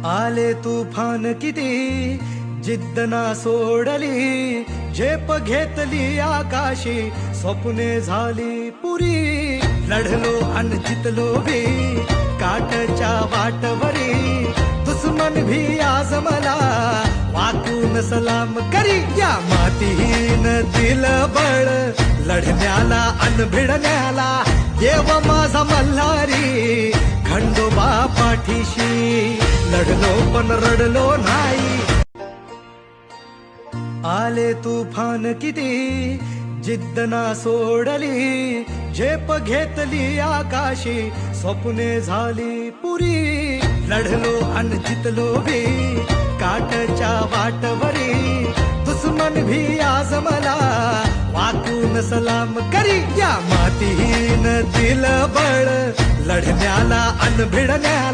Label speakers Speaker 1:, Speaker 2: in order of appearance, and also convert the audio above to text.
Speaker 1: आले तुफान किती जिद्द ना सोडली, झेप घेतली आकाशी, स्वप्ने झाली पुरी. लढलो अन जितलो भी काटच्या वाटवरी, दुश्मन भी आज मला वाकून सलाम करी. या मातीहीन दिल बळ लढण्याला अन भिडण्याला, देव माझा मल्हारी खंडोबा पाठीशी. लढलो पण रडलो नाही. आले तुफान किती जिद्द ना सोडली, झेप घेतली आकाशी, स्वप्ने झाली पुरी. लढलो अन जितलो भी काटच्या वाटवरी, दुश्मन भी आज मला वाकून सलाम करी. या मातीहीन दिल बळ लढण्याला अन भिडण्याला,